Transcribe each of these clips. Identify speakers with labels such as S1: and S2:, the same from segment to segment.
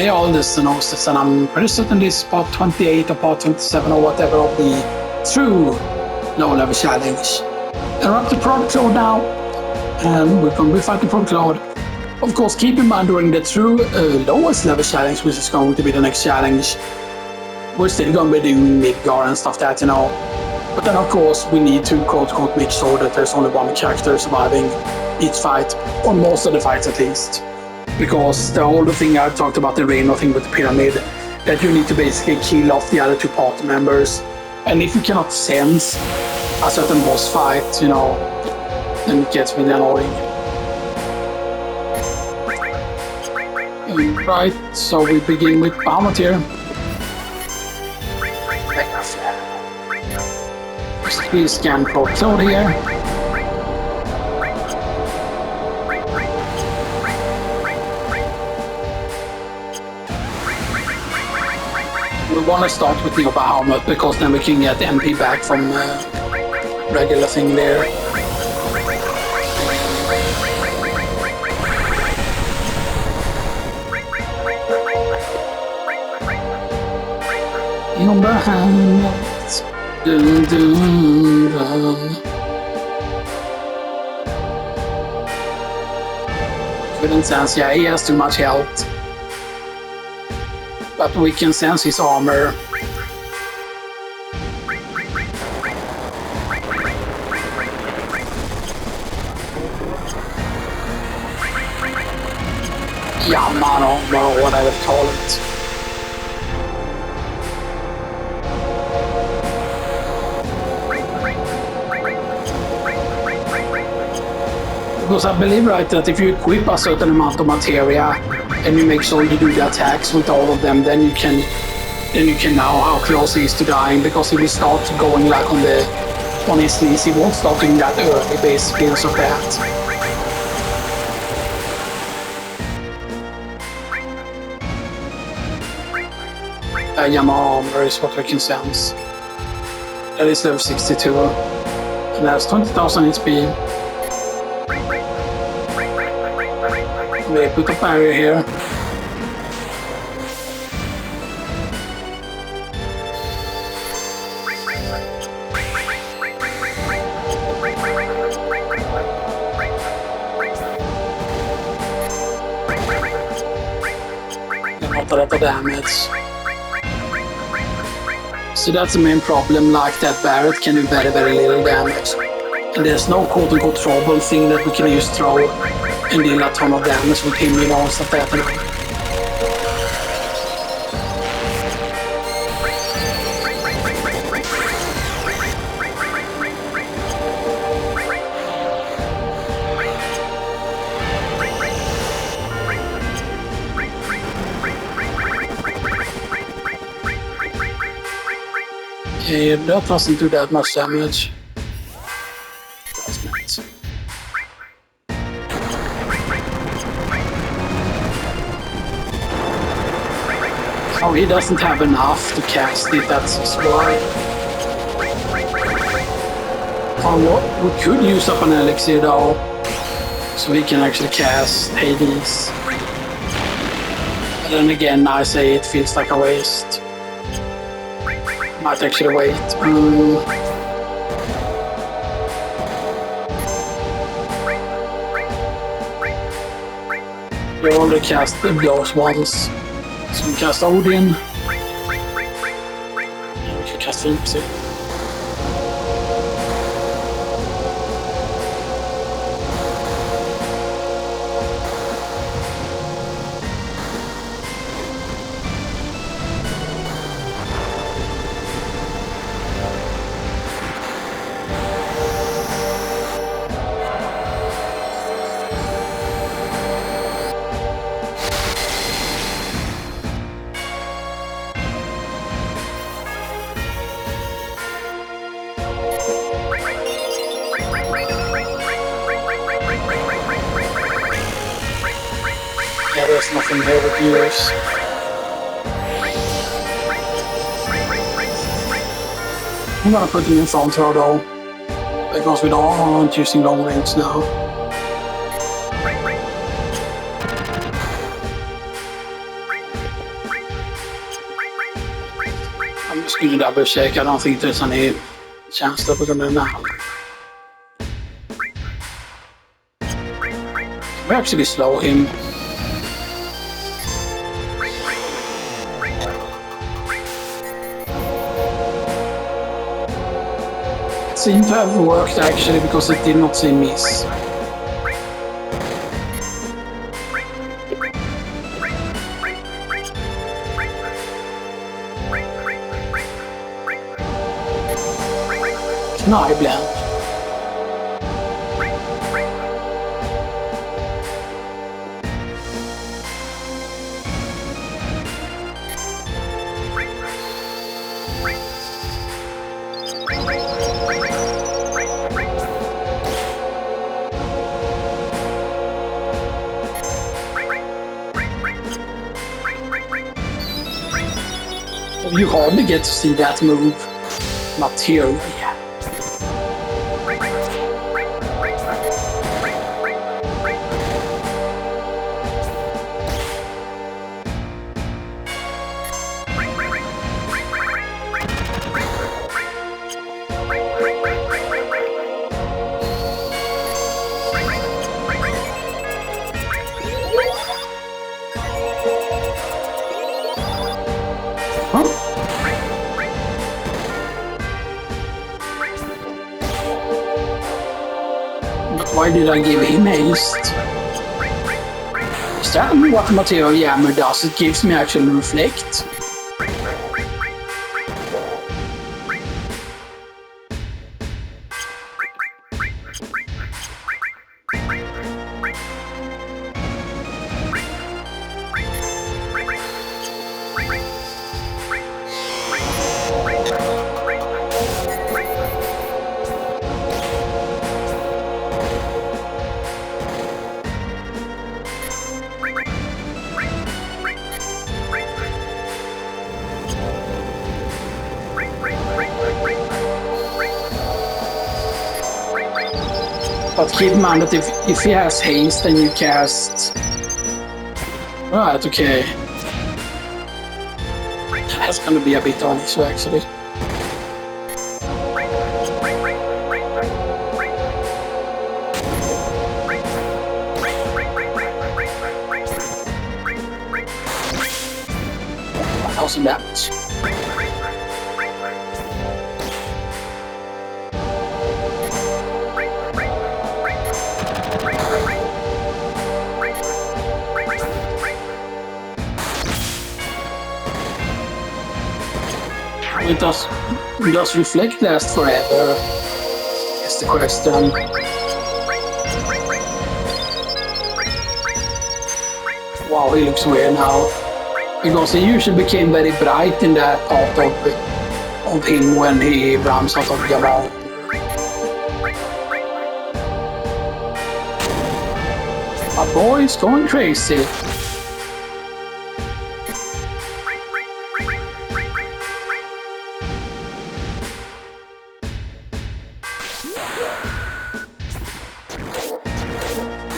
S1: Hey, all this stenosis, and I'm pretty certain this is part 28 or part 27 or whatever of the true low-level challenge. And we're up to Prod Cloud now, and we're going to be fighting Prod Cloud. Of course, keep in mind during the true lowest level challenge, which is going to be the next challenge, we're still going to be doing Midgar and stuff that, you know. But then, of course, we need to quote-unquote make sure that there's only one character surviving each fight, or most of the fights at least. Because the whole thing I talked about, the Reno thing with the pyramid, that you need to basically kill off the other two party members. And if you cannot sense a certain boss fight, you know, then it gets really annoying. Right, so we begin with Barret here. First we scan Prod Cloud here. We want to start with the Bahamut because then we can get MP back from regular thing there. In Bahamut, dun dun dun. Couldn't sense, yeah, he has too much health. But we can sense his armor. Yeah, man, or what I would call it. Because I believe, right, that if you equip a certain amount of materia and you make sure you do the attacks with all of them, then you can know how close he is to dying, because if he starts going like on his knees, he won't start doing that early basically and so that. Yama armor is what we can sense. That is level 62 and that's 20,000 HP. We put a barrier here. Not a lot of damage. So that's the main problem, like that Barret can do very, very little damage. And there's no quote-unquote trouble thing that we can just throw and deal a ton of damage with him, you know, stuff like that. Okay, that doesn't do that much damage. That's nice. Oh, he doesn't have enough to cast it, that's why. Oh, we could use up an elixir though, so we can actually cast Hades. But then again, I say it feels like a waste. Might actually wait. We already cast those ones. So we cast Odin. Yeah, we can cast Elixir. Yeah, there's nothing here with yours. I'm gonna put him in front row though, because we aren't using long range now. I'm just going to double check. I don't think there's any chance that we're going to now. We actually slow him. It seemed to have worked actually because it did not say miss. No, ibland. You hardly get to see that move. Material, yeah. Why did I give him haste? Is that what the material jammer does? It gives me actual reflect. But keep in mind that if he has haste, then you cast... Right, okay. That's gonna be a bit on issue actually. Thousand damage. Does reflect last forever? Is the question. Wow, he looks weird now. Because he usually became very bright in that part of him when he runs out of Gabon. My boy's going crazy.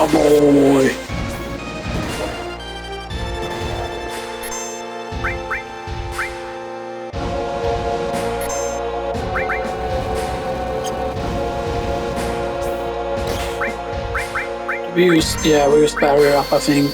S1: Oh boy. We used barrier up, I think.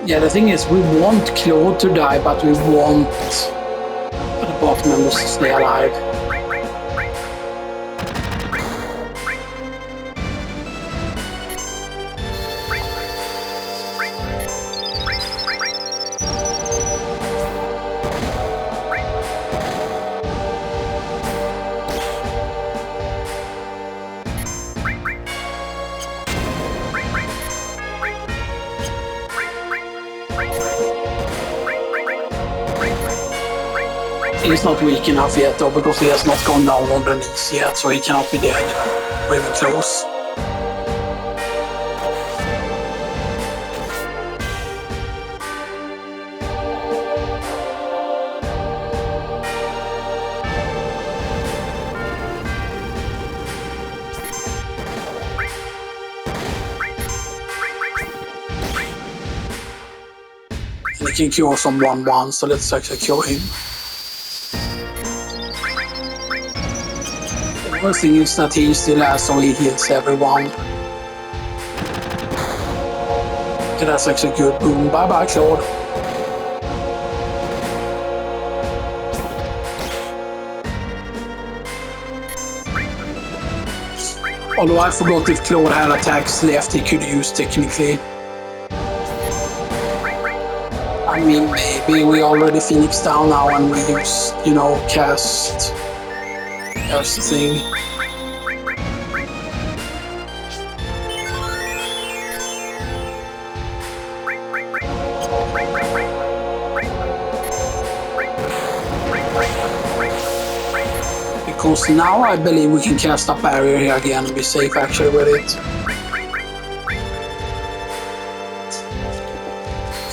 S1: Yeah, the thing is, we want Claude to die, but we want the bot members to stay alive. He's not weak enough yet though, because he has not gone down on the knees yet, so he cannot be dead or even close. can cure someone once, so let's actually cure him. The worst thing is that he still has, so he heals everyone. Okay, that's actually good. Boom, bye bye, Claude. Although I forgot if Claude had attacks left he could use technically. I mean, maybe we already Phoenix down now and we use, you know, cast. That's the thing. Because now I believe we can cast a barrier here again and be safe actually with it.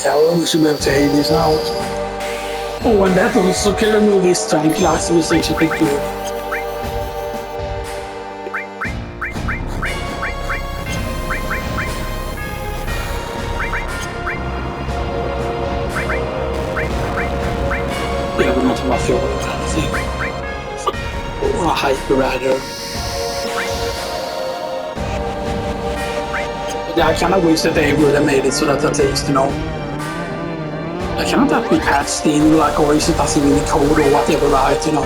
S1: Yeah, well, we should be able to hate this now. Oh, and that also can remove his tranquilizer, which is actually pretty good. Yeah, we're not about to or anything. Or a hyper rather. Yeah, I kind of wish that they would have made it so that at least, you know, I cannot that be patched in, like, or is it doesn't really code or whatever, right, you know.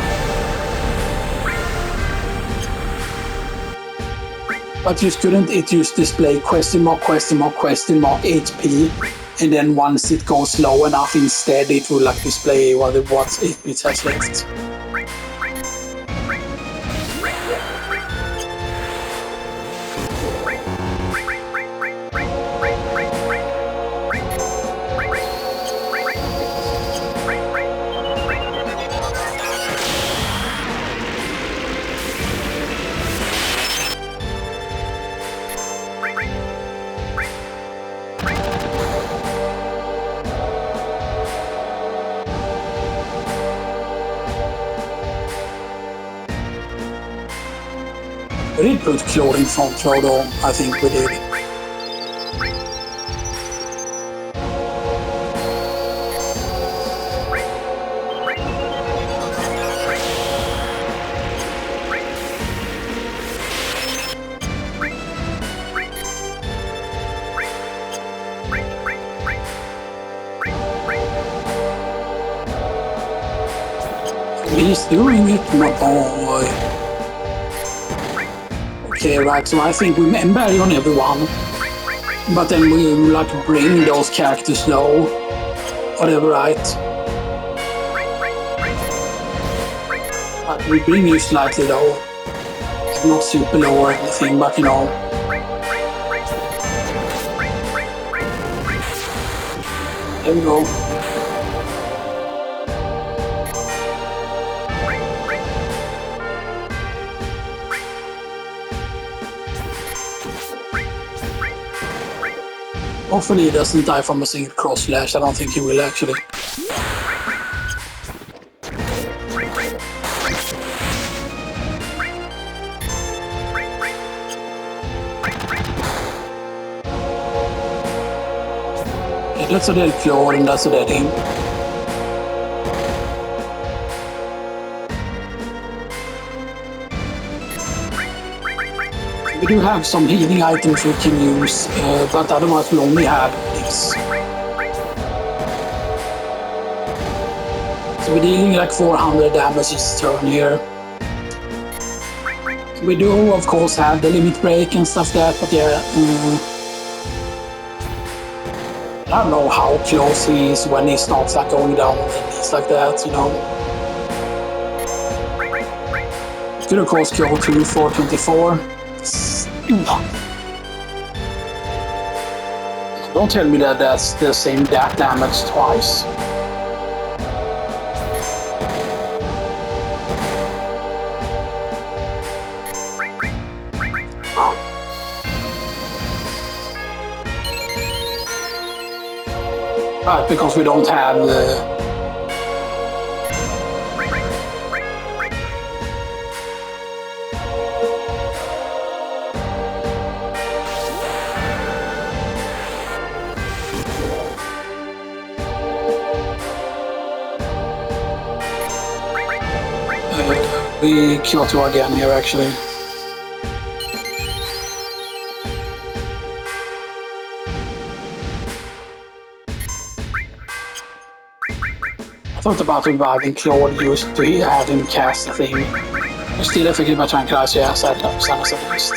S1: But just couldn't it just display question mark HP, and then once it goes low enough instead it will like display what it has left. We did put Claude in front row though, I think we did. He's doing it, my boy. Okay, right, so I think we bury on everyone, but then we like bring those characters low, whatever, right? But we bring you slightly low, not super low or anything, but you know. There we go. Hopefully he doesn't die from a single cross slash. I don't think he will actually. Okay, that's a dead Claude and that's a dead him. We do have some healing items we can use, but otherwise we only have this. So we're dealing like 400 damage each turn here. We do of course have the limit break and stuff like that, but yeah. I don't know how close he is when he starts like going down and things like that, you know. Could of course go to 424. Don't tell me that that's the same damage twice. Right, because we don't have We Kyoto again here actually. I thought about reviving Claude used to have him cast the thing. Men still jag fick bara tranquilize jag så här sen visst.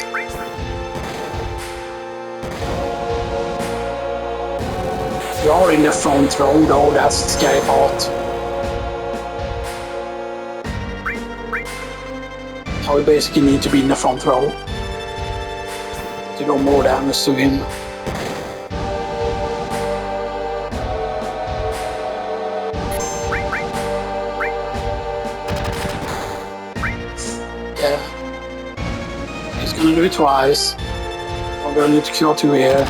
S1: You're in the front row though, that's the scary part. So we basically need to be in the front row to do more damage to him. Yeah. He's gonna do it twice. I'm gonna need to kill 2 here.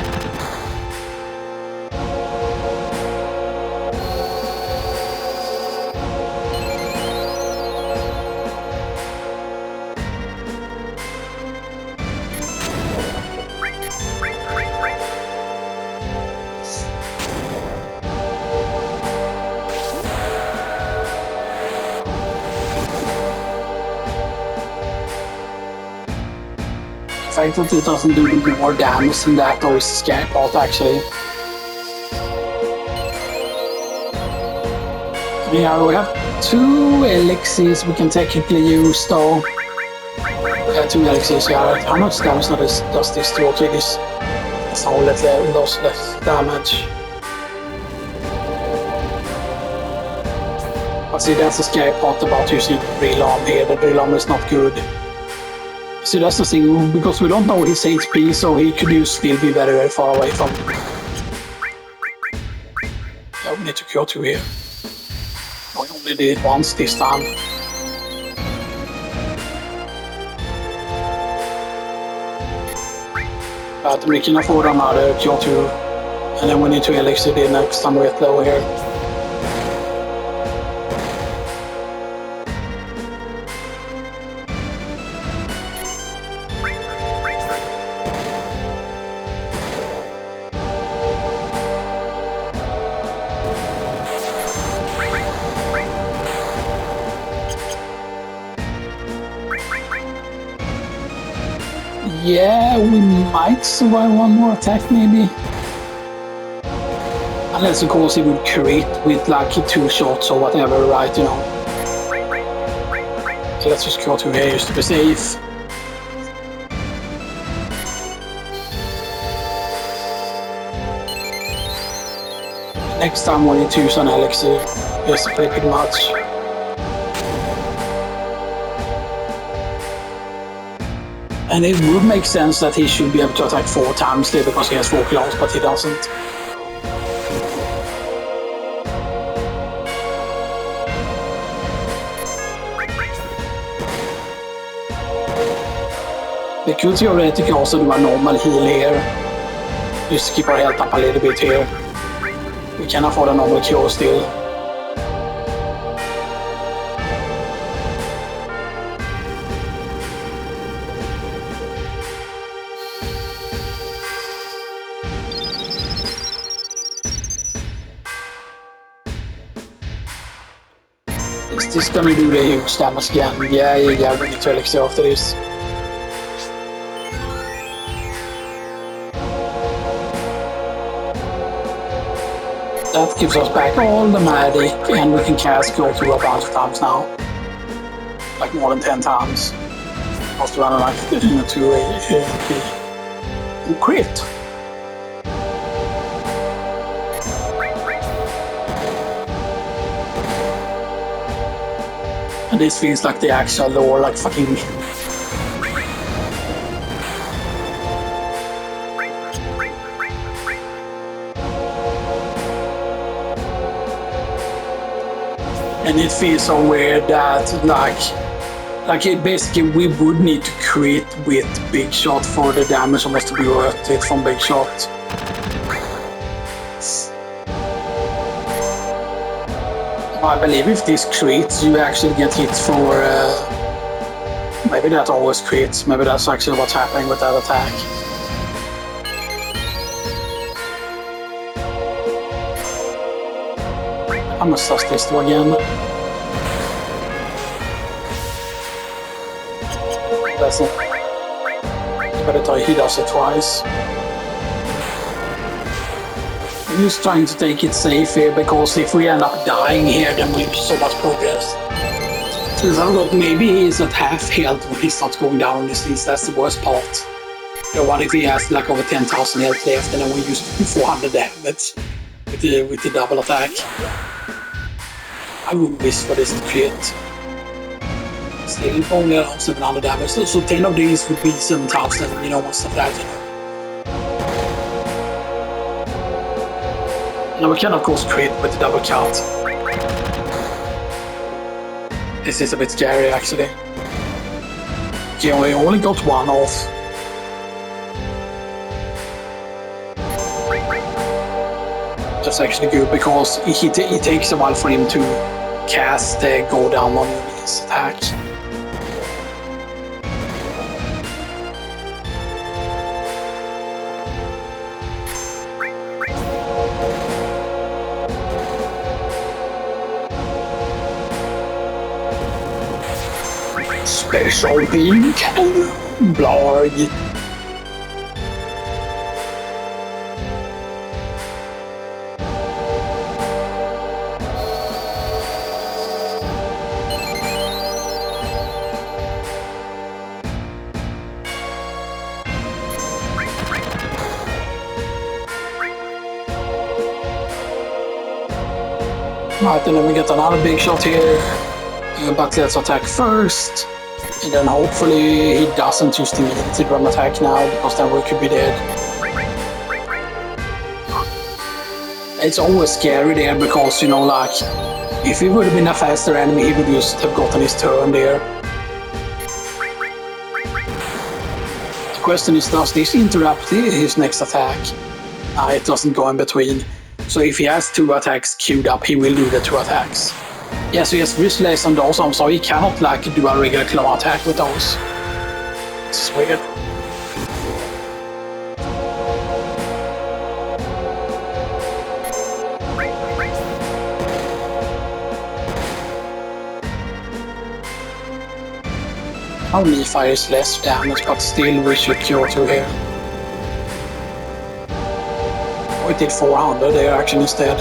S1: The fact that it doesn't do more damage than that though is the scary part actually. Yeah, we have 2 elixirs we can technically use though. Yeah, 2 elixirs, yeah. How much damage does this do? Okay, this whole less damage. But see, that's the scary part about using Drill Arm here. The Drill Arm is not good. See, that's the thing, because we don't know his HP, so he could still be very, very far away from. Yeah, we need to cure 2 here. We only did it once this time. But we can afford another cure 2. And then we need to elixir the next time we get low here. Yeah, we might survive one more attack maybe. Unless of course he would crit with like 2 shots or whatever, right, you know. Okay, let's just go to here just to be safe. Next time we need to use an elixir, just to play pretty much. And it would make sense that he should be able to attack 4 times there because he has 4 claws, but he doesn't. We could theoretically also do a normal heal here, just to keep our health up a little bit here. We can afford a normal cure still. Is this gonna do the huge damage again? Yeah, we need to elixir after this. That gives us back all the magic and we can cast Go to a bunch of times now. Like more than 10 times. Must run like 2 HP. Crit! And this feels like the actual lore, like fucking. And it feels so weird that like it basically we would need to crit with Big Shot for the damage almost to be worth it from Big Shot. I believe if this crits, you actually get hit for. Maybe that always crits. Maybe that's actually what's happening with that attack. I must test this though again. assassin. But he does it twice. I'm just trying to take it safe here, because if we end up dying here, then we lose so much progress. Since I thought maybe he's at half health when he starts going down on these things, that's the worst part. You know, what if he has like over 10,000 health left and then we use 400 damage with the double attack? I would wish for this to crit. Still only around 700 damage, so 10 of these would be 7,000, you know, and stuff like that, you know. Now we can of course crit with the double cut. This is a bit scary actually. Yeah, we only got one off. That's actually good, because it takes a while for him to cast go down on his attack. Special beam cannon, blarg. Right, and then we get another big shot here. But let's attack first. And then hopefully he doesn't use the immediate run attack now, because then we could be dead. It's always scary there, because, you know, like, if he would have been a faster enemy, he would just have gotten his turn there. The question is, does this interrupt his next attack? It doesn't go in between. So if he has 2 attacks queued up, he will do the 2 attacks. Yeah, so he has wrist on those arms, so he cannot like do a regular claw attack with those. It's weird. Our knee fire is less damage, but still we should cure 2 here. We did 400 there actually instead.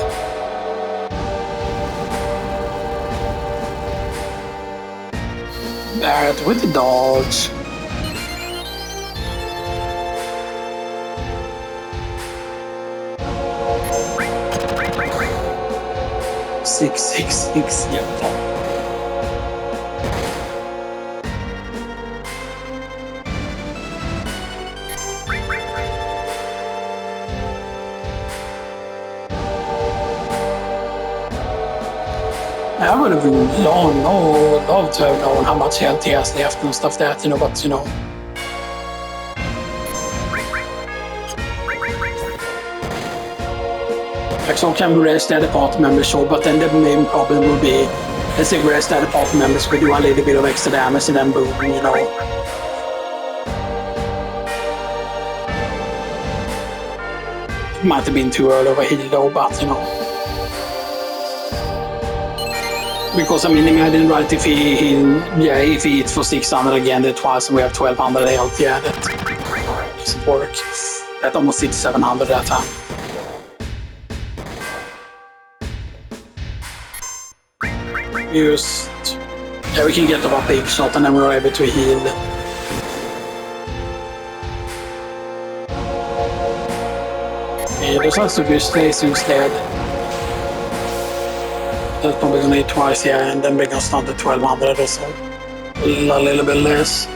S1: Barret with the dodge. Six, yeah. I would have loved to have known how much health he has left and stuff that, you know, but you know. Like, so can we rest at the party members, sure, but then the main problem would be, let's say we rest at the party members, we do a little bit of extra damage and then boom, you know. It might have been too early of a heal though, but you know. Because I mean, imagine right if he hits for 600 again, then twice, and we have 1200 health. Yeah, that doesn't work. That almost hit 700 that time. We can get a big shot, and then we're able to heal. Yeah, there's also good stays instead. That's probably gonna hit twice, yeah, and then bring us down to 1200 or so. A little bit less.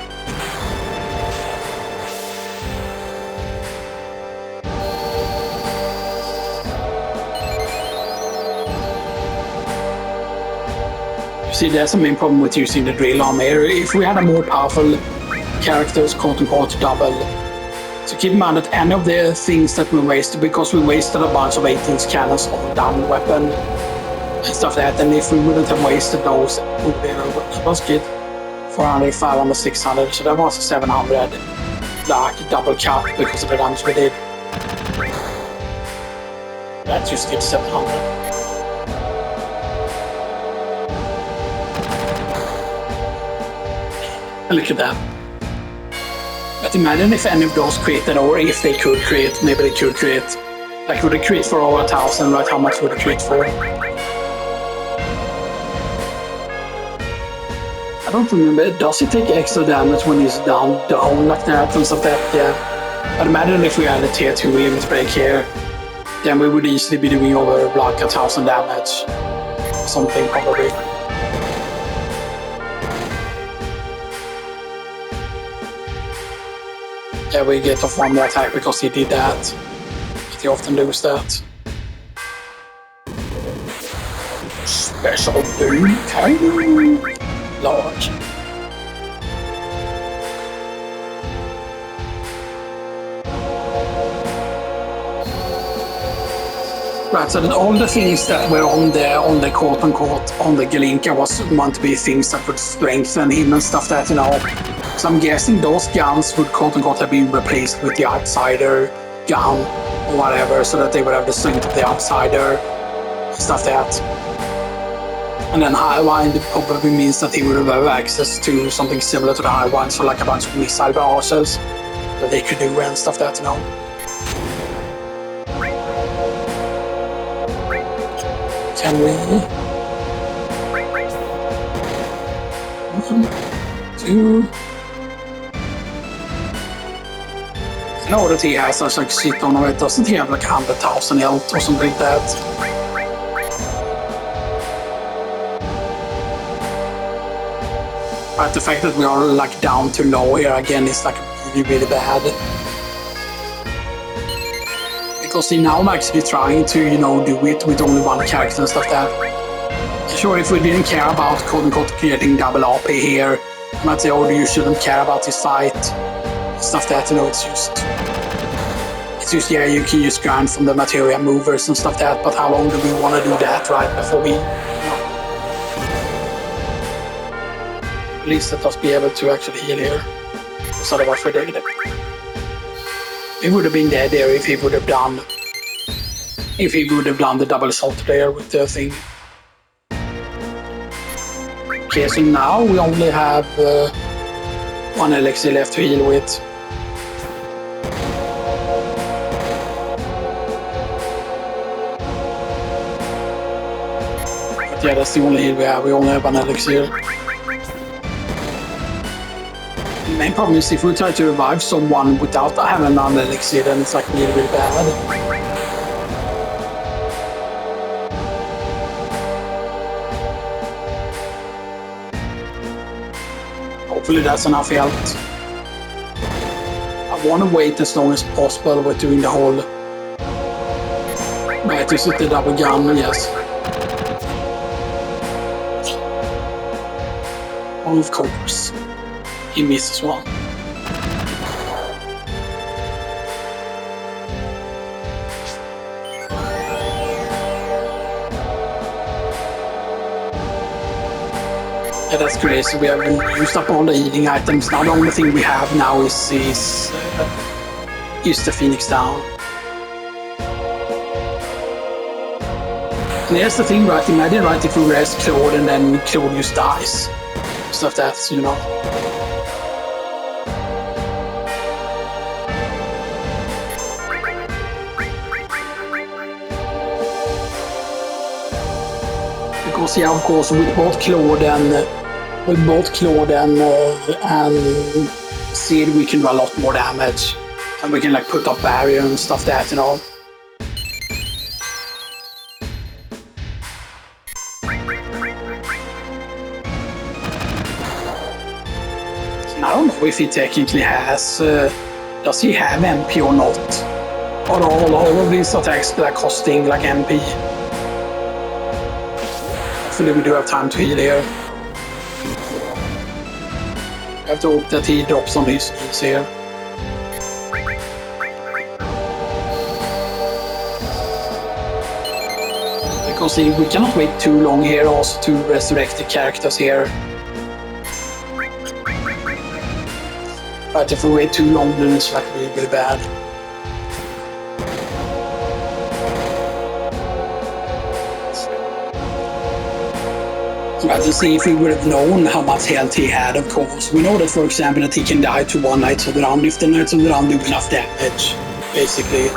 S1: You see, that's the main problem with using the drill arm here. If we had a more powerful characters, quote-unquote, double. So keep in mind that any of the things that we wasted, because we wasted a bunch of 18-inch cannons on down weapon, and stuff like that, and if we wouldn't have wasted those, it was good. 400, 500, 600, so that was a 700 like double cut because of the damage we did. That just did 700. Look at that. But imagine if any of those created, or if they could create, maybe they could create. Like, would it create for over 1,000, right? How much would it create for? I don't remember. Does he take extra damage when he's down like that and stuff like that? Yeah. But imagine if we had a tier 2 limit break here, then we would easily be doing over like 1,000 damage. Something probably. Yeah, we get off one more attack because he did that. But he often does that. Special boom time. Large. Right, so all the things that were on the quote-unquote on the Galinka was meant to be things that would strengthen him and stuff that, you know. So I'm guessing those guns would quote-unquote have been replaced with the Outsider gun or whatever, so that they would have the strength of the Outsider and stuff that. And then Highwind probably means that he would have access to something similar to the Highwind, so like a bunch of missile barrages that they could do and stuff that, you know. Can we? 1, 2. I know that he has such like shit on it. Doesn't he have like 100,000 health or something like that? But the fact that we are like down to low here again is like really bad. Because see, now I'm actually trying to, you know, do it with only one character and stuff like that. Sure, if we didn't care about quote-unquote creating double AP here, I might say, oh, you shouldn't care about this fight. Stuff that, you know, it's just, yeah, you can just grind from the materia movers and stuff like that, but how long do we want to do that, right, before we, you know, at least let us be able to actually heal here. Because otherwise we did it. He would have been dead there if he would have done the double assault there with the thing. Okay, so now we only have 1 elixir left to heal with. But yeah, that's the only heal we have. We only have 1 elixir. The main problem is if we try to revive someone without having an elixir, then it's like really bad. Hopefully that's enough health. I want to wait as long as possible with doing the whole... Right, is it the double gun? Yes. Oh, of course. He misses one. Yeah, that's crazy. We have used up all the healing items. Now the only thing we have now is the Phoenix down. And here's the thing, right? Imagine, right, if we rest Claude and then Claude just dies. Stuff that's, you know. Because yeah, of course, with both Claude and Sid, we can do a lot more damage, and we can like put up barrier and stuff that, you know. I don't know if he technically has. Does he have MP or not? Or all of these attacks that are costing like MP? Hopefully we do have time to heal here. I have to hope that he drops on his skills here. Because we cannot wait too long here also to resurrect the characters here. But if we wait too long, then it's like really bad. Rather see if we would have known how much health he had, of course. We know that, for example, that he can die to one Knights of the Round if the Knights of the Round do enough damage, basically.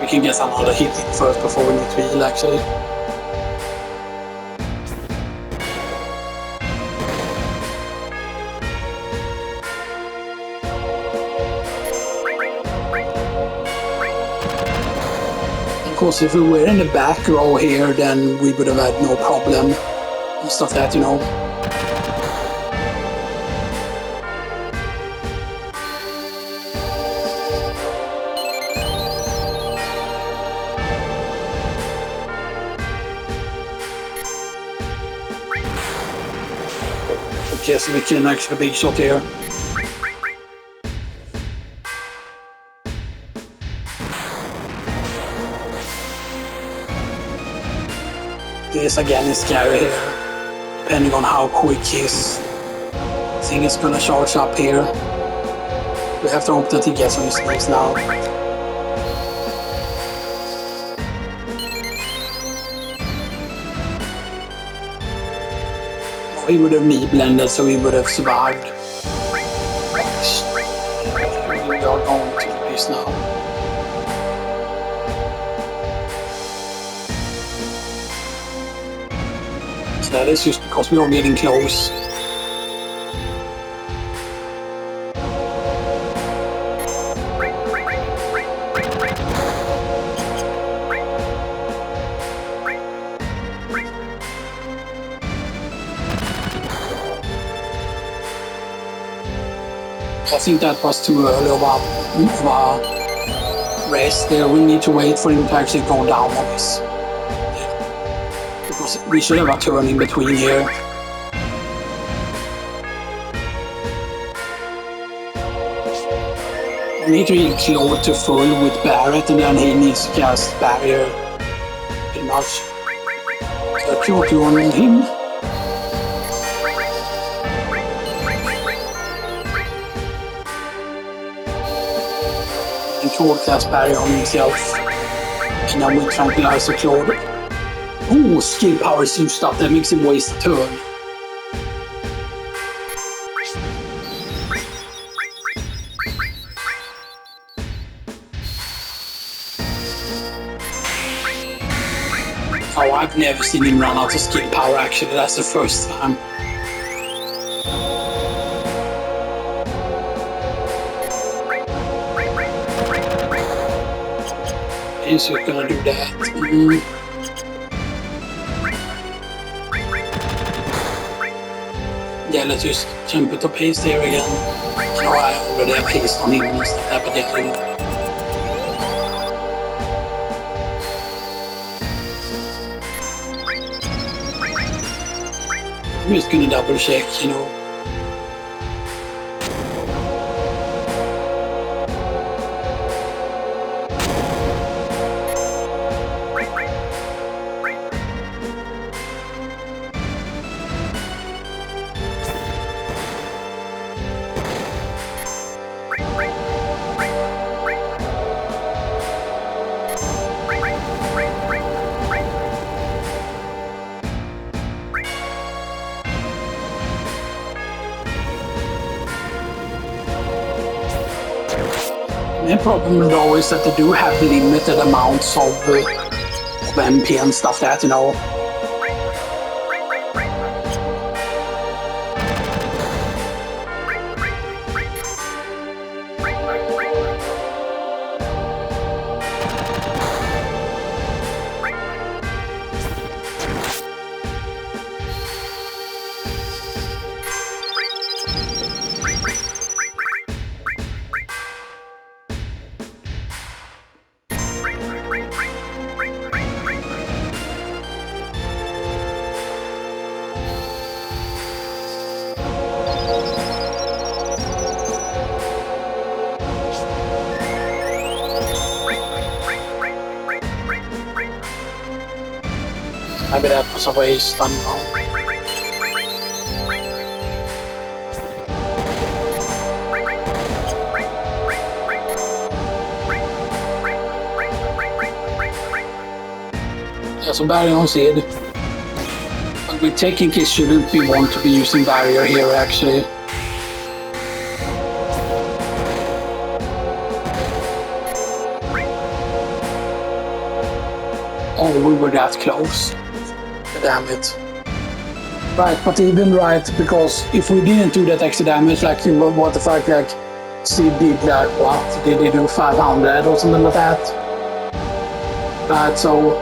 S1: We can get another hit in first before we need to heal, actually. Of course, if we were in the back row here, then we would have had no problem and stuff like that, you know. Okay, so we can actually big shot here. This again is scary here, depending on how quick his thing is gonna charge up here. We have to hope that he gets on his knees now. He would have knee blended, so he would have survived. We are going to the base now. So that is just because we are getting close. I think that was too early of a rest there. We need to wait for him to actually go down on this. Because we should have a turn in between here. We need to get close to full with Barret, and then he needs to cast barrier pretty much. So Q2 on him. Claude cast barrier on himself. And then we tranquilize the Claude. Oh, skill power is used up. That makes him waste a turn. Oh, I've never seen him run out of skill power, actually. That's the first time. He's just gonna do that. Yeah, let's just jump it to paste here again. You know, I already have paste on him and stuff like that, but yeah. I'm just gonna double check, you know. The problem though is that they do have limited amounts of MP and stuff like that, you know. Maybe that was a waste, I don't know. so barrier on seed. But with taking kiss shouldn't be want to be using barrier here actually. Oh, we were that close. Damn it. Right, but even right, because if we didn't do that extra damage, like what the fuck, like Sid did like what? Did he do 500 or something like that? Right, so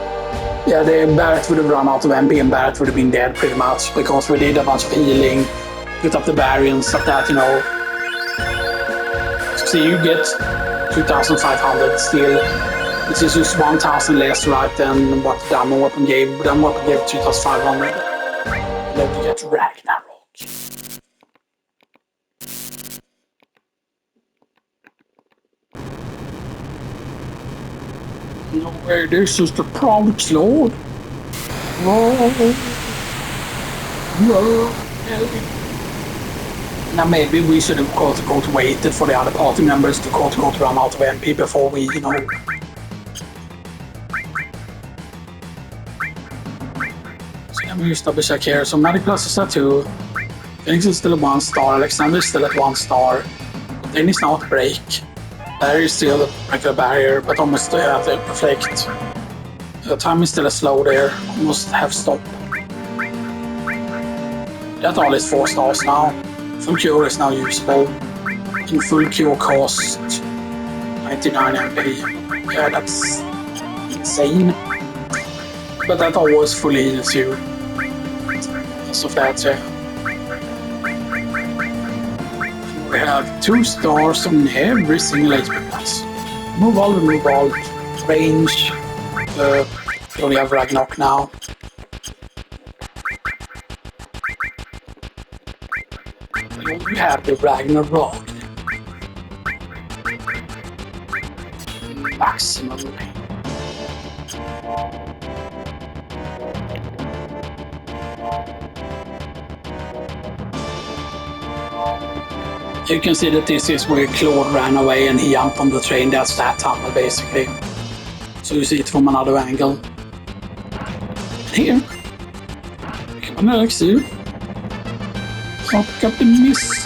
S1: yeah, the Barret would have run out of MP and Barret would have been dead pretty much because we did a bunch of healing, put up the barrier and stuff that, you know. So you get 2,500 still. This is just 1,000 less, right, than what the Diamond Weapon gave. The Diamond Weapon gave 2,500. And then we get Ragnarok. No way, this is the Proud Lord. Now maybe we should have quote-unquote waited for the other party members to quote-unquote run out of MP before we, you know. Let me just double check here. So Magic Plus is at 2. Phoenix is still at 1 star. Alexander is still at 1 star. Then it's now at break. Barrier is still a regular barrier, but almost at the reflect. The time is still a slow there. Almost have stop. That all is 4 stars now. Full cure is now usable. And full cure cost 99 MP. Yeah, that's insane. But that always fully heals you. So that's yeah. We have 2 stars on every single HP class. Remove all, range. We have Ragnarok now. We have the Ragnarok. Maximum range. You can see that this is where Claude ran away and he jumped on the train. That's that tunnel basically. So you see it from another angle. Here. Come on Alex, you. Fuck up the miss.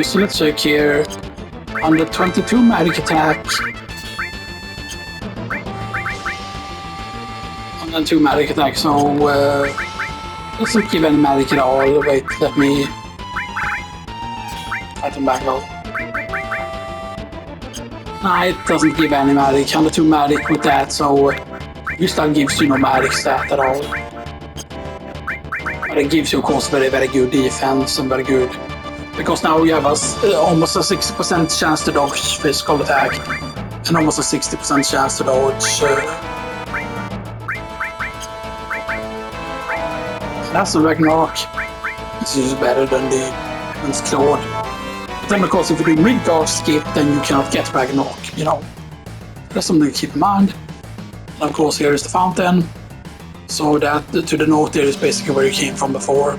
S1: So let's check here. Under 22 magic attack. And 2 magic attack, so let's not give any magic at all. Wait, let me item bangle. Nah, it doesn't give any magic. Under 2 magic with that, so this that gives you no magic stat at all. But it gives you, of course, very, very good defense and very good. Because now you have almost a 60% chance to dodge physical attack and almost a 60% chance to dodge. That's the Ragnarok. This is better than the Claude. But then of course if you do mid-guard skip, then you cannot get Ragnarok, you know. That's something to keep in mind. And of course here is the fountain. So that to the north there is basically where you came from before. A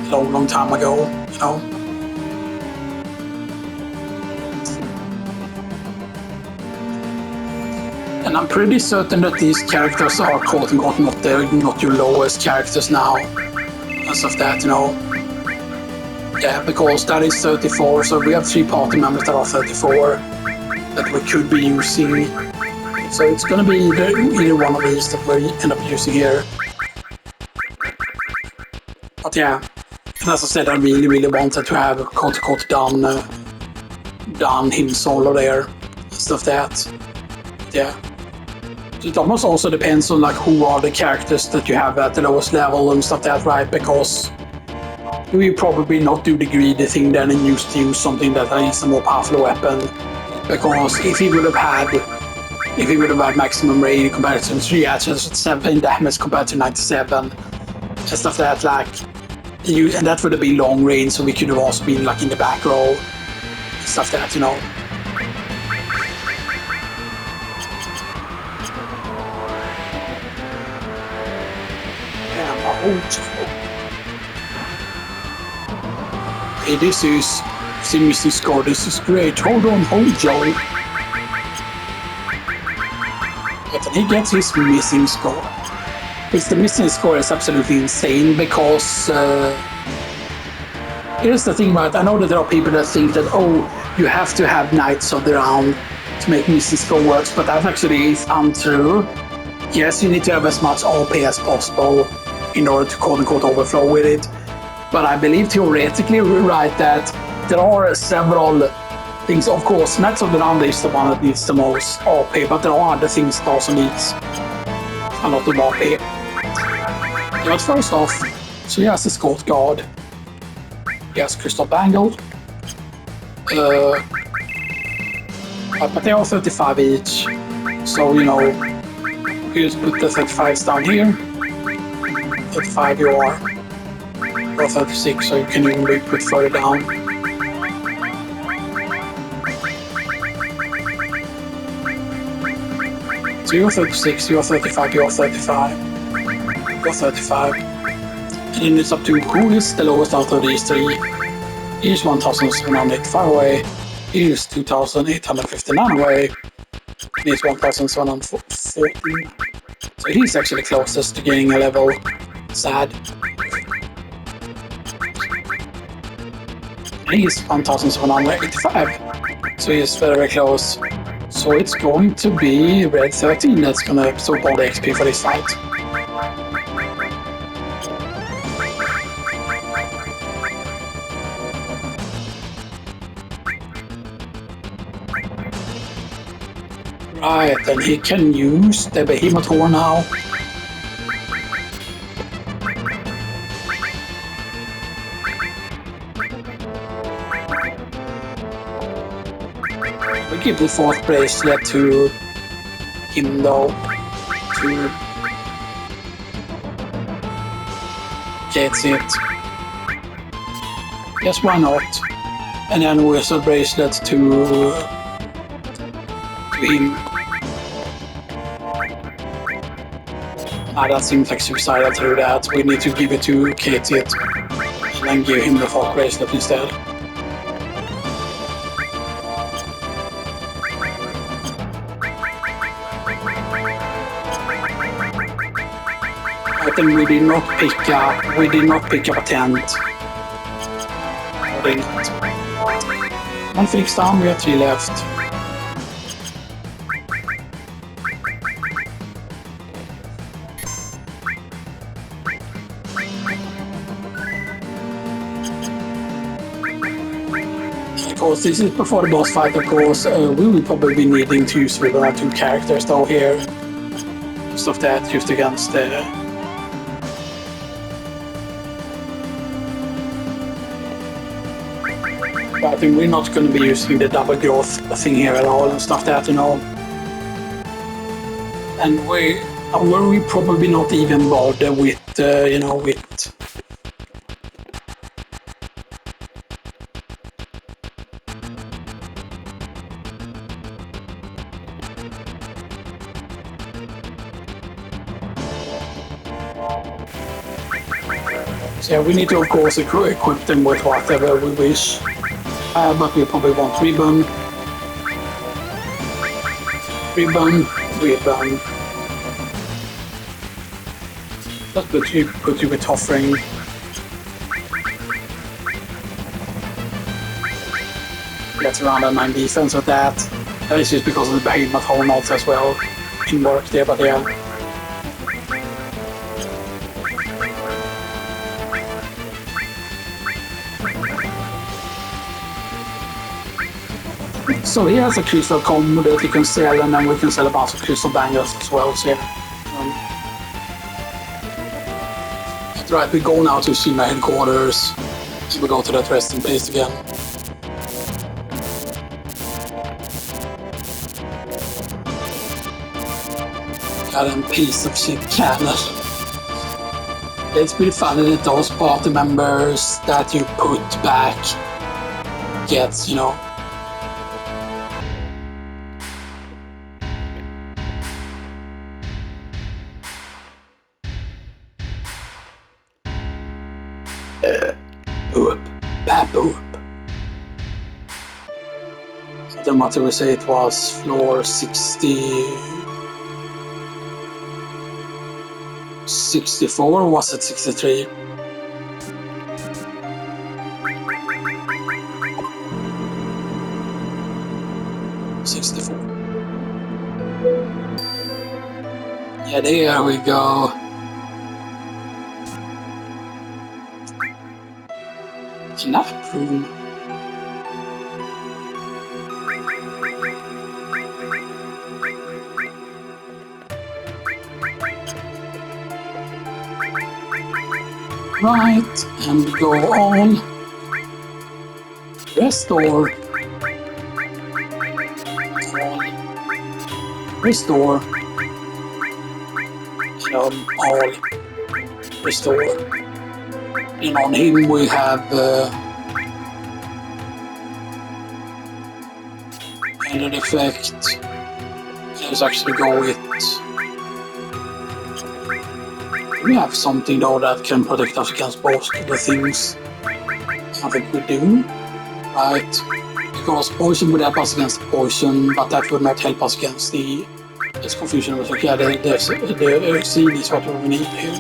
S1: long, long time ago, you know. And I'm pretty certain that these characters are quote-unquote not your lowest characters now. As of that, you know. Yeah, because that is 34, so we have 3 party members that are 34 that we could be using. So it's gonna be either one of these that we end up using here. But yeah, and as I said, I really, really wanted to have quote-unquote done him solo there. Stuff that. Yeah. It almost also depends on like who are the characters that you have at the lowest level and stuff that, right? Because we probably not do the greedy thing then and use something that is a more powerful weapon. Because if he would have had maximum range in comparison to 3 actions with 7 damage compared to 97 and stuff that, like and that would have been long range, so we could have also been like in the back row and stuff that, you know. Hojo. Hey, this is See missing score, this is great. Hold on, Hojo. But then he gets his missing score. The missing score is absolutely insane because here's the thing about it. I know that there are people that think that, oh, you have to have Knights of the Round to make missing score works, but that actually is untrue. Yes, you need to have as much OP as possible in order to quote-unquote overflow with it. But I believe theoretically we're right that there are several things. Of course, Knights of the Round is the one that needs the most OP, but there are other things that also needs a lot of OP. But first off, so he has the Escort Guard. He has Crystal Bangle. But they are 35 each. So, you know, you just put the 35s down here. 35 you are. Or 36, so you can even be put further down. So you're 36, you're 35, you're 35. You're 35. And then it's up to who is the lowest out of these three. He is 1,785 away. He is 2,859 away. He is 1,714. So he's actually closest to getting a level. Sad. And he is 1,785. So he is very close. So it's going to be Red 13 that's going to absorb all the XP for this fight. Right, and he can use the Behemoth Horn now. We give the fourth bracelet to him though, to get it. Yes, why not? And then Wizard bracelet to him. That seems like suicidal to do that. We need to give it to Katie and then give him the fourth bracelet instead. I think we did not pick up a tent. One fix down, we have 3 left. Of course, this is before the boss fight, of course. We will probably be needing to use with our 2 characters though here. Stuff that used against the I think we're not going to be using the double growth thing here at all and stuff that, you know. And we probably not even bother with, you know, with so yeah, we need to of course equip them with whatever we wish. But we probably want ribbon. Let's put you with offering. Let's around a 9 defense with that. That is just because of the Behemoth Horn also as well in work there, but yeah. So he has a crystal combo that he can sell, and then we can sell a bunch of crystal bangles as well. So yeah. Right, we go now to Shinra headquarters. We go to that resting place again. Got a piece of shit cannon. It's pretty funny that those party members that you put back gets, you know, then what did we say it was? Floor 64, or was it 63? Yeah, there we go. Enough room. Right, and go on. Restore. All. Restore. And all. Restore. And on him we have an effect. Let's actually go with. We have something though that can protect us against both of the things. I think we do. Right. Because poison would help us against poison, but that would not help us against the. This confusion was like, yeah, the seed is what we need here.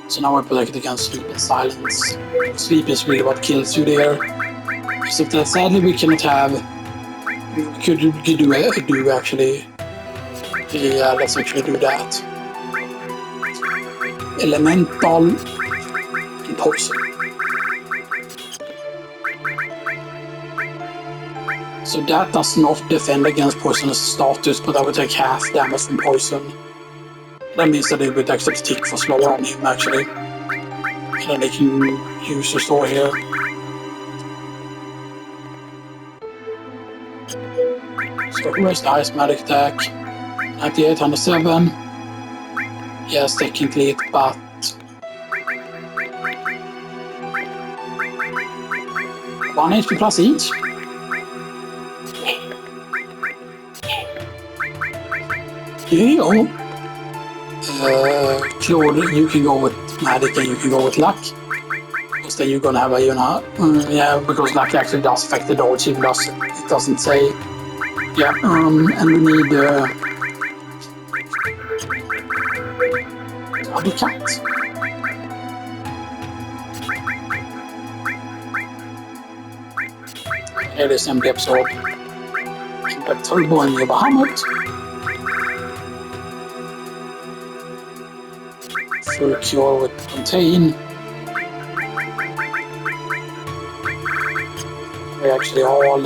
S1: So now we're protected against sleep and silence. Sleep is really what kills you there. Except that sadly we cannot have. We could do actually. Yeah, let's actually do that. Elemental and poison. So that does not defend against poisonous status, but I would take half damage from poison. That means that it would actually tick for slower on him actually. And then they can use restore here. So where's the highest magic attack? 9807. Yes, technically it, but 1 HP plus each. Here you go. Claude, you can go with magic and you can go with luck. Because then you're gonna have a, yeah, because luck actually does affect the dodge, even though it doesn't say. Yeah, and we need other cat. Here is empty absorb. Impact turbo and your Bahamut. Full cure with contain. We actually all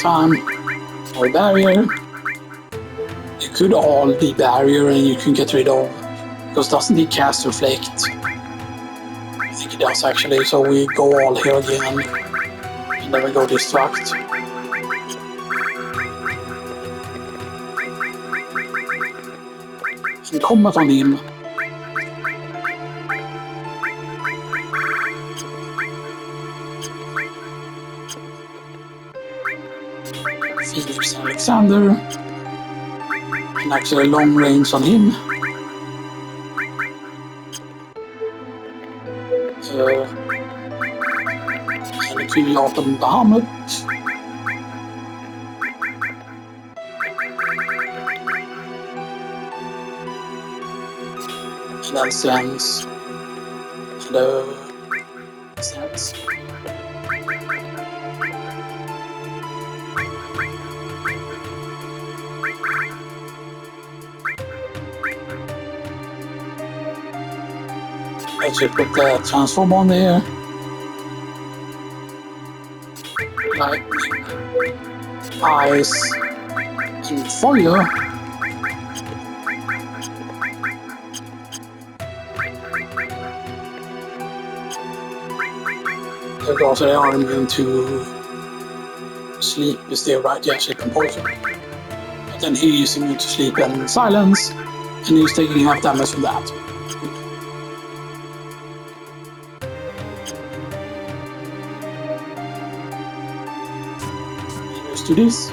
S1: time or barrier. You could all the barrier and you can get rid of, because doesn't he cast reflect? I think he does actually, so we go all here again and then we go distract. And combat on him. Phoenix Alexander. And actually long range on him. And a few Autumn Bahamut. And then Sense. And Sense. Let's just put the transform on there. Lightning, ice, and fire. Because they are immune to sleep, is there, right? Yeah, sleep and poison. But then he is immune to sleep and silence, and he's taking half damage from that. To this.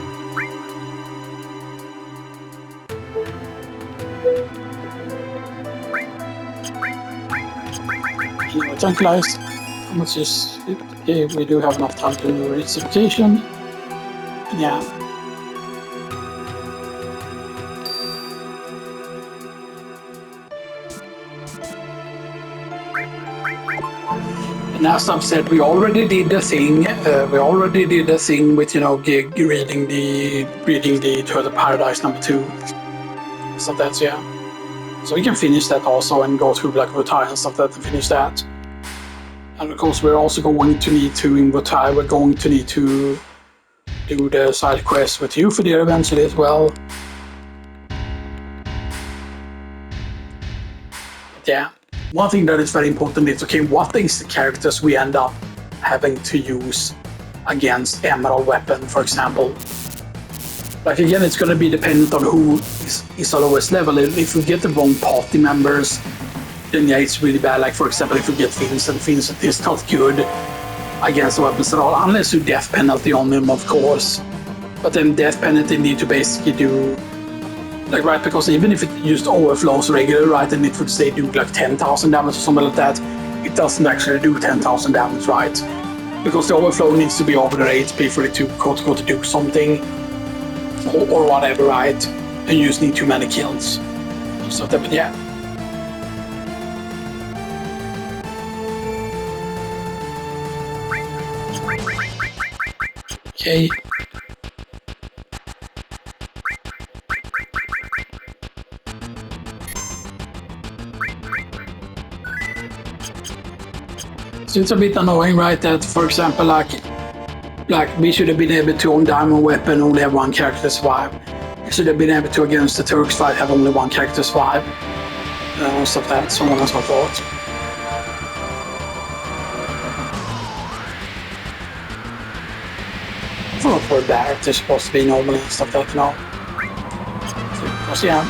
S1: tranquilized. How much is it? Okay, we do have enough time to reach the location. Yeah. And as I've said, we already did the thing. With reading the Turtle Paradise #2. So that's So we can finish that also and go through like Retire and stuff that and finish that. And of course, we're also going to need to in Retire. We're going to need to do the side quest with you for the eventually as well. Yeah. One thing that is very important is, okay, what is the characters we end up having to use against Emerald Weapon, for example? Like again, it's going to be dependent on who is our lowest level. If we get the wrong party members, then yeah, it's really bad. Like for example, if we get Vincent is not good against the weapons at all, unless you death penalty on him, of course. But then death penalty need to basically do like right, because even if it used overflows regular, right, and it would say do like 10,000 damage or something like that, it doesn't actually do 10,000 damage, right? Because the overflow needs to be over the HP for it to go to do something or whatever, right? And you just need too many kills. So that, yeah. Okay. So it's a bit annoying, right? That, for example, like we should have been able to on Diamond Weapon only have one character survive. We should have been able to against the Turks fight have only one character survive. Stuff that someone else might thought. For Barret, they're supposed to be normal and stuff like that, you know. Because yeah,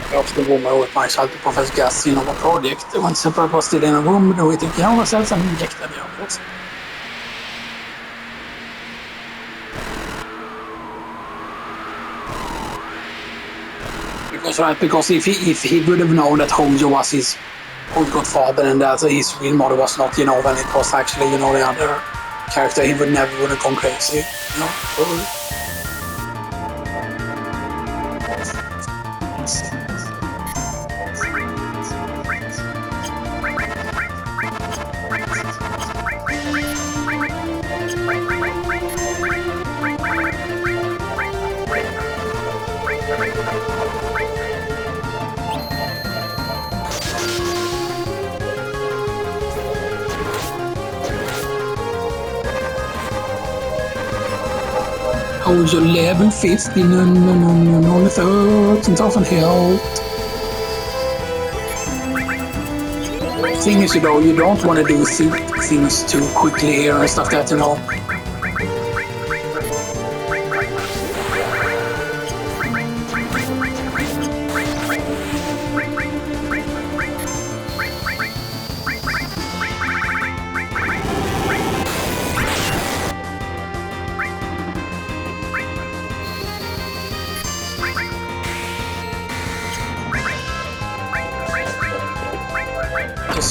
S1: I often wonder with myself to Professor Gas in our project. When separate was still in a room, we think, you know, ourselves and inject them, of course. Because if he would have known that Hojo was his old godfather and that his real mother was not, you know, when it was actually, you know, the other character, he would have gone crazy, you know. Hojo level 50, no, 13,000 health. Thing is, you know, you don't want to do things too quickly here and stuff that, you know.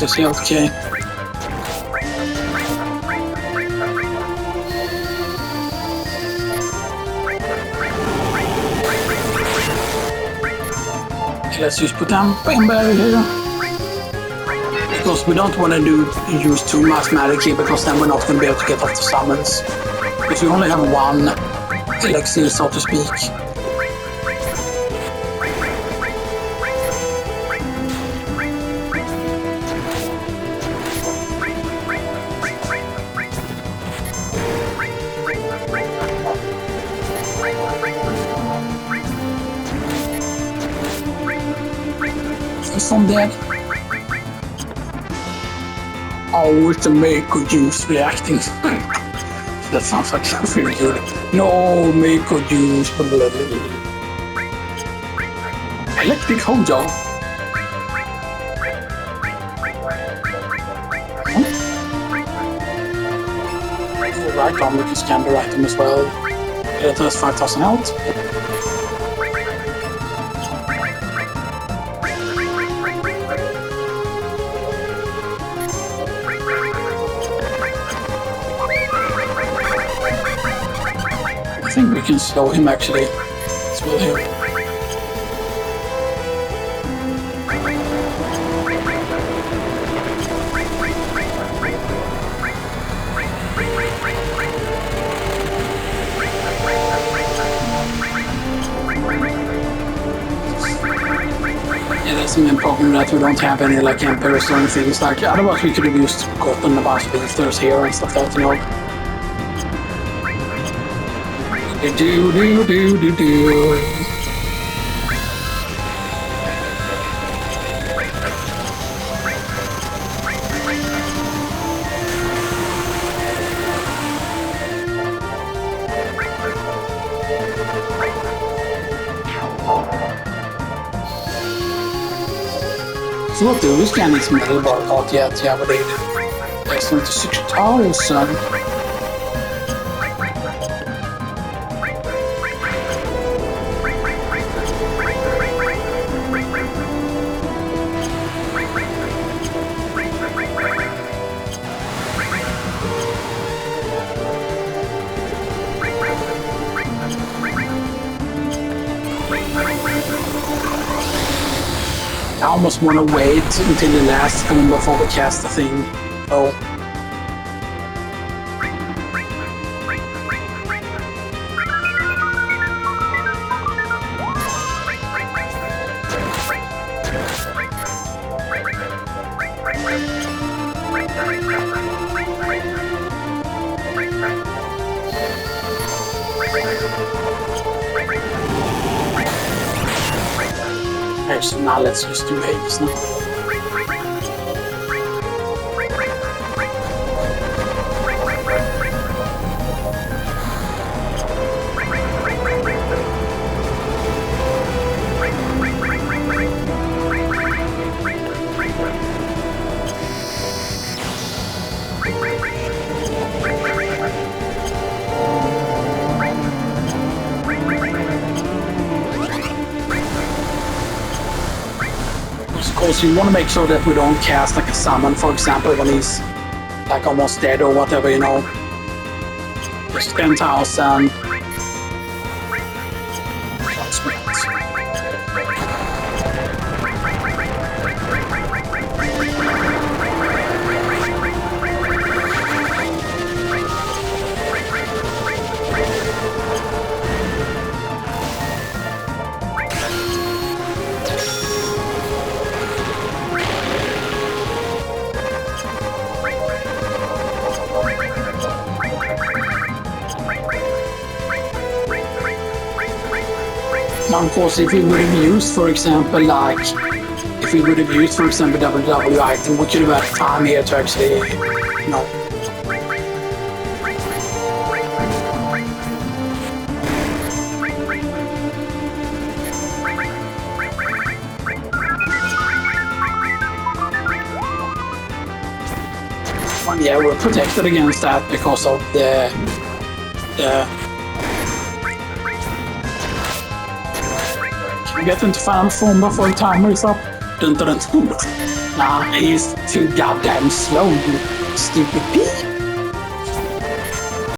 S1: This is okay. Let's just put down a barrier here. Because we don't want to use too much magic here, because then we're not going to be able to get off the summons. Because we only have one elixir, so to speak. from dead. Oh, it's the Mako juice reacting. That sounds like something good. No, Mako juice. Electric Hojo. Right arm, we can scan the right arm as well. It has 5,000 health. I think we can slow him actually as well here. That's the main problem, that we don't have any like emperors or anything. It's like otherwise we could have used gotten a bunch of beasters here and stuff like that, you know. Do. Så what do we scan liksom bara ta till ett jävla brid. Det är som inte 60,000. I almost want to wait until the last one before we cast the thing. Oh. So now let's just do Hades now. So you want to make sure that we don't cast like a summon, for example, when he's like almost dead or whatever, you know. Just 10,000. Of course, if we would have used, for example, like, if we would have used, for example, WW item, we could have had time here to actually, you know. Well, yeah, we're protected against that because of the get into final form before the timer is up. Dun, dun, dun. Nah, he's too goddamn slow, you stupid pig.